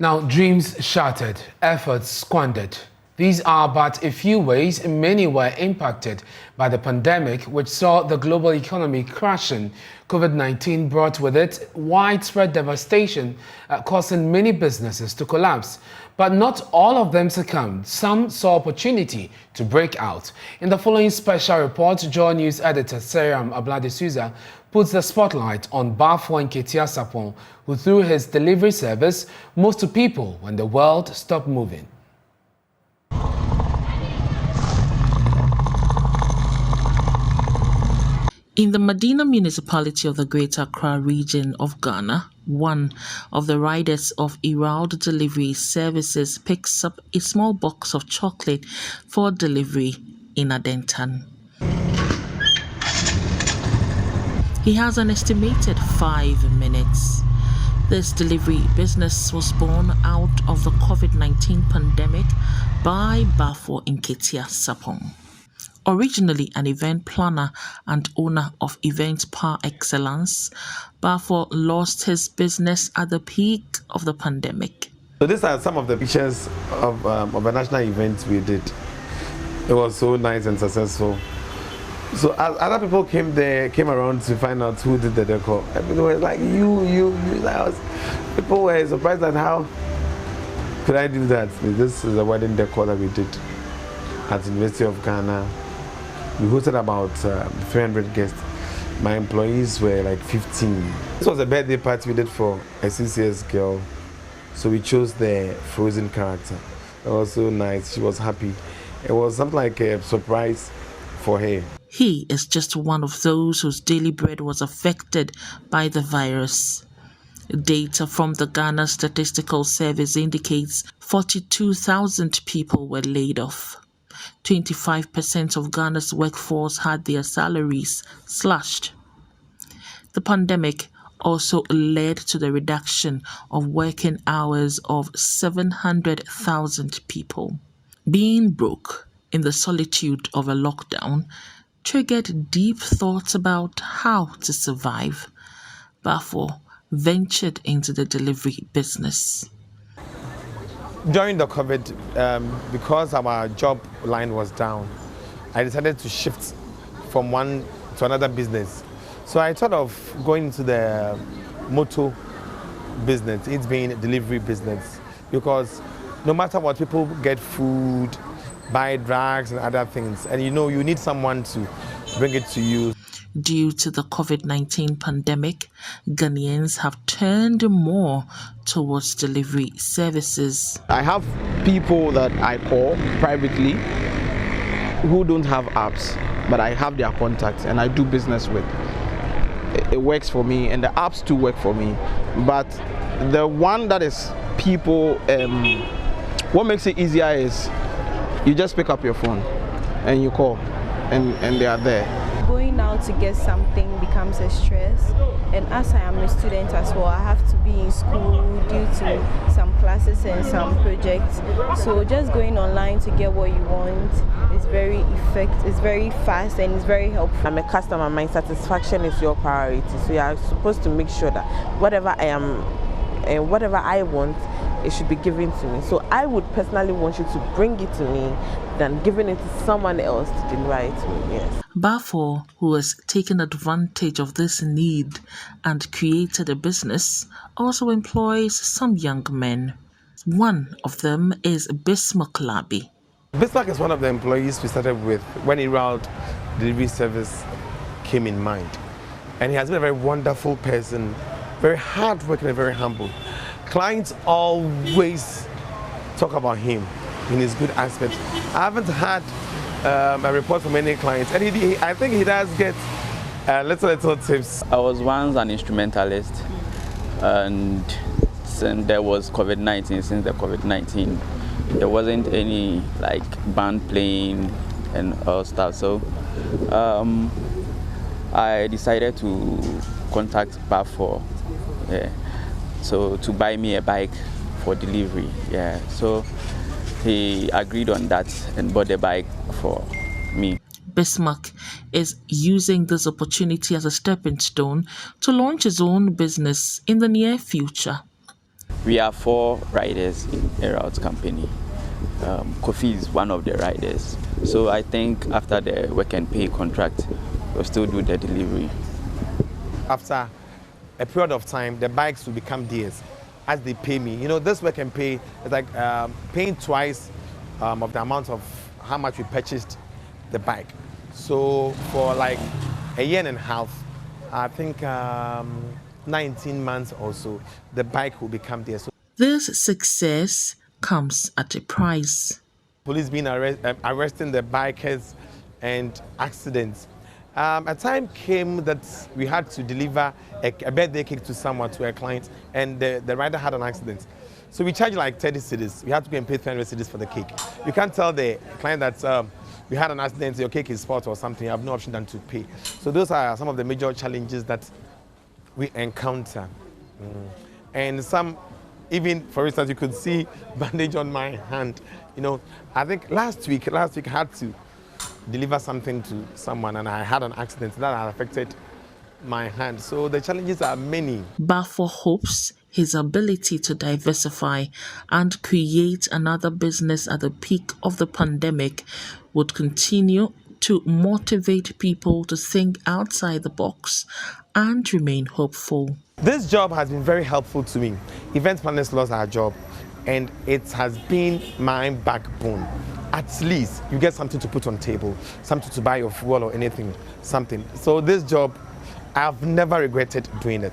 Now, dreams shattered, efforts squandered. These are but a few ways many were impacted by the pandemic, which saw the global economy crashing. COVID-19 brought with it widespread devastation, causing many businesses to collapse. But not all of them succumbed. Some saw opportunity to break out. In the following special report, JoyNews editor Seriam Ablade-Souza puts the spotlight on Bafo Nketia Sapon, who through his delivery service moved to people when the world stopped moving. In the Medina municipality of the Greater Accra region of Ghana, one of the riders of Herald Delivery Services picks up a small box of chocolate for delivery in Adentan. He has an estimated 5 minutes. This delivery business was born out of the COVID-19 pandemic by Bafo Nketia Sapon. Originally an event planner and owner of events par excellence, Bafo lost his business at the peak of the pandemic. So these are some of the pictures of a national event we did. It was so nice and successful. So as other people came around to find out who did the decor. And people were like, you. People were surprised at how could I do that. This is a wedding decor that we did at the University of Ghana. We hosted about 300 guests. My employees were like 15. This was a birthday party we did for a CCS girl. So we chose the Frozen character. It was so nice. She was happy. It was something like a surprise for her. He is just one of those whose daily bread was affected by the virus. Data from the Ghana Statistical Service indicates 42,000 people were laid off. 25% of Ghana's workforce had their salaries slashed. The pandemic also led to the reduction of working hours of 700,000 people. Being broke in the solitude of a lockdown triggered deep thoughts about how to survive. Bafo ventured into the delivery business. During the COVID, because our job line was down, I decided to shift from one to another business. So I thought of going into the motor business, it's being a delivery business, because no matter what, people get food, buy drugs and other things, and you need someone to bring it to you. Due to the COVID-19 pandemic, Ghanaians have turned more towards delivery services. I have people that I call privately who don't have apps, but I have their contacts and I do business with. It works for me, and the apps too work for me. But the one that is people, what makes it easier is you just pick up your phone and you call and they are there. Going out to get something becomes a stress, and as I am a student as well, I have to be in school due to some classes and some projects. So just going online to get what you want is very it's very fast and it's very helpful. I'm a customer, my satisfaction is your priority, so you are supposed to make sure that whatever I want, it should be given to me. So I would personally want you to bring it to me than giving it to someone else to deliver it to me. Yes. Bafo, who has taken advantage of this need and created a business, also employs some young men. One of them is Bismarck Labi. Bismarck is one of the employees we started with when Herald Delivery Service came in mind. And he has been a very wonderful person, very hardworking and very humble. Clients always talk about him in his good aspect. I haven't had a report from any clients, and I think he does get little tips. I was once an instrumentalist, and since there was COVID-19, there wasn't any band playing and all stuff. So I decided to contact Bafo. So to buy me a bike for delivery, so he agreed on that and bought the bike for me. Bismarck is using this opportunity as a stepping stone to launch his own business in the near future. We are 4 riders in a route company. Kofi is one of the riders. So I think after the work and pay contract, we'll still do the delivery. After a period of time, the bikes will become theirs as they pay me. You know, this work and pay is like paying twice of the amount of how much we purchased the bike. So for like a year and a half, I think 19 months or so, the bike will become theirs. So This success comes at a price. police being arresting the bikers and accidents. A time came that we had to deliver a birthday cake to someone, to a client, and the rider had an accident. So we charged like 30 cedis. We had to go and pay 300 cedis for the cake. You can't tell the client that we had an accident, your cake is spoiled or something. You have no option than to pay. So those are some of the major challenges that we encounter. And some, even for instance, you could see bandage on my hand. You know, I think last week I had to deliver something to someone and I had an accident that had affected my hand. So the challenges are many. Bafo hopes his ability to diversify and create another business at the peak of the pandemic would continue to motivate people to think outside the box and remain hopeful. This job has been very helpful to me. Event planners lost our job and it has been my backbone. At least you get something to put on table, something to buy your fuel or anything, something. So this job, I've never regretted doing it.